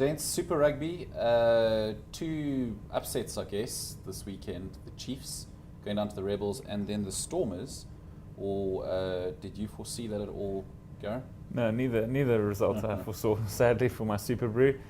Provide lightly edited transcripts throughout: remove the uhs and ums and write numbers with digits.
Gents, Super Rugby, two upsets, I guess, this weekend. The Chiefs going down to the Rebels, and then the Stormers. Or did you foresee that at all, Garen? No, neither result I foresaw, sadly, for my Super Brew.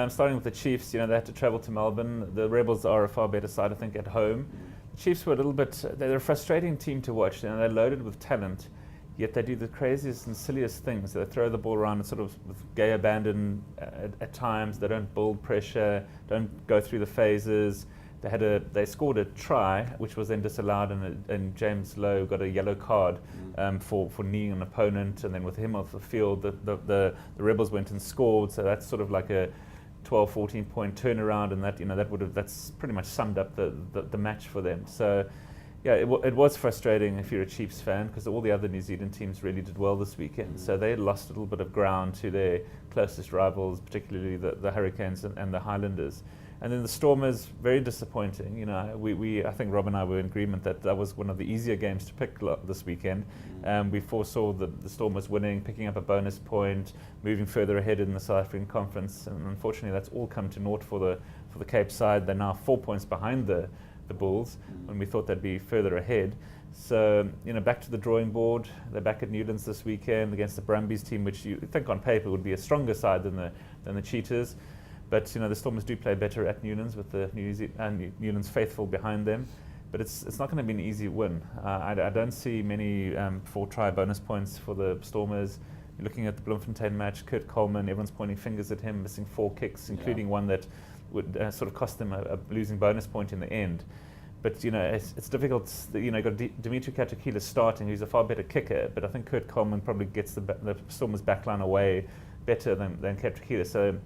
Starting with the Chiefs, they had to travel to Melbourne. The Rebels are a far better side, I think, at home. The Chiefs were a little bit, they're a frustrating team to watch. They're loaded with talent, yet they do the craziest and silliest things. They throw the ball around sort of with gay abandon at times. They don't build pressure, don't go through the phases. They scored a try, which was then disallowed, and James Lowe got a yellow card for kneeing an opponent, and then with him off the field, the Rebels went and scored. So that's sort of like a 12, 14 point turnaround, and that's pretty much summed up the match for them. So yeah, it was frustrating if you're a Chiefs fan, because all the other New Zealand teams really did well this weekend. So they lost a little bit of ground to their closest rivals, particularly the Hurricanes and the Highlanders. And then the Stormers, very disappointing. I think Rob and I were in agreement that was one of the easier games to pick this weekend. We foresaw the Stormers winning, picking up a bonus point, moving further ahead in the South African Conference, and unfortunately that's all come to naught for the Cape side. They're now 4 points behind the Bulls when we thought they'd be further ahead. So back to the drawing board. They're back at Newlands this weekend against the Brumbies team, which you think on paper would be a stronger side than the Cheetahs. But the Stormers do play better at Newlands with the Newlands faithful behind them. But it's not going to be an easy win. I don't see many 4-try bonus points for the Stormers. You're looking at the Bloemfontein match, Kurt Coleman, everyone's pointing fingers at him, missing 4 kicks, including one that would sort of cost them a losing bonus point in the end. But it's difficult. Got Dimitri Katakila starting, who's a far better kicker. But I think Kurt Coleman probably gets the Stormers' backline away better than Katakila. So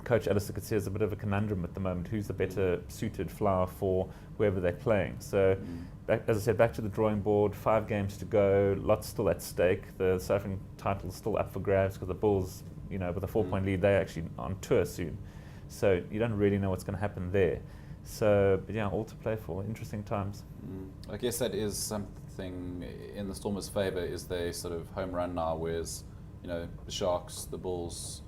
Coach Alistair could see as a bit of a conundrum at the moment. Who's the better suited flower for whoever they're playing? So, as I said, back to the drawing board. 5 games to go. Lots still at stake. The South African title is still up for grabs because the Bulls, with a 4-point lead, they're actually on tour soon. So you don't really know what's going to happen there. So, but yeah, all to play for. Interesting times. I guess that is something in the Stormers' favour, is they sort of home run now, whereas the Sharks, the Bulls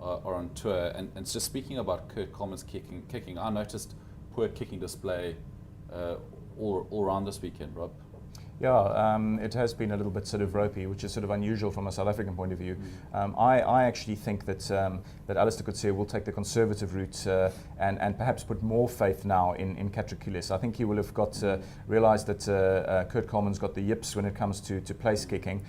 are on tour. And just speaking about Kurt Coleman's kicking, I noticed poor kicking display all around this weekend, Rob. Yeah, it has been a little bit sort of ropey, which is sort of unusual from a South African point of view. I actually think that Alistair Coetzee will take the conservative route and perhaps put more faith now in Katrakilis. I think he will have realised that Kurt Coleman's got the yips when it comes to place kicking.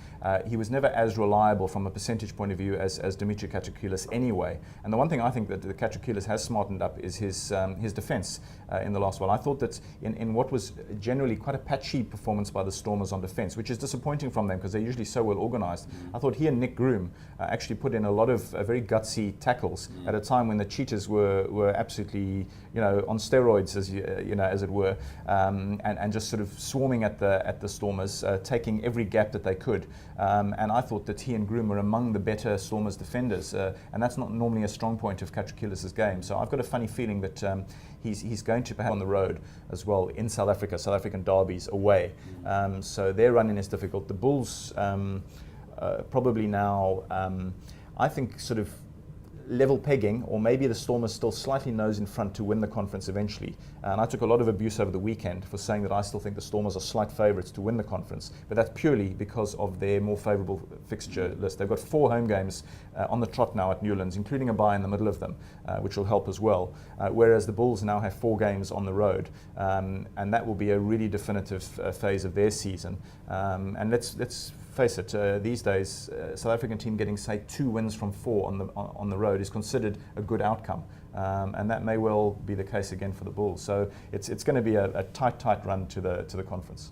He was never as reliable from a percentage point of view as Dimitri Katrakilis anyway. And the one thing I think that the Katrakilis has smartened up is his defence in the last while. I thought that in what was generally quite a patchy performance by the Stormers on defence, which is disappointing from them because they're usually so well organised. I thought he and Nick Groom actually put in a lot of very gutsy tackles at a time when the Cheetahs were absolutely on steroids, as it were, and just sort of swarming at the Stormers, taking every gap that they could. And I thought that he and Groom were among the better Stormers defenders, and that's not normally a strong point of Katrakilis' game. So I've got a funny feeling that he's going to perhaps on the road as well in South Africa, South African derbies away. So their running is difficult. The Bulls probably now, I think, sort of level pegging, or maybe the Stormers still slightly nose in front to win the conference eventually. And I took a lot of abuse over the weekend for saying that I still think the Stormers are slight favourites to win the conference, but that's purely because of their more favourable fixture list. They've got 4 home games on the trot now at Newlands, including a bye in the middle of them, which will help as well, whereas the Bulls now have 4 games on the road, and that will be a really definitive phase of their season. And let's face it, these days, South African team getting, say, 2 wins from 4 on the road is considered a good outcome, and that may well be the case again for the Bulls. So it's going to be a tight run to the conference.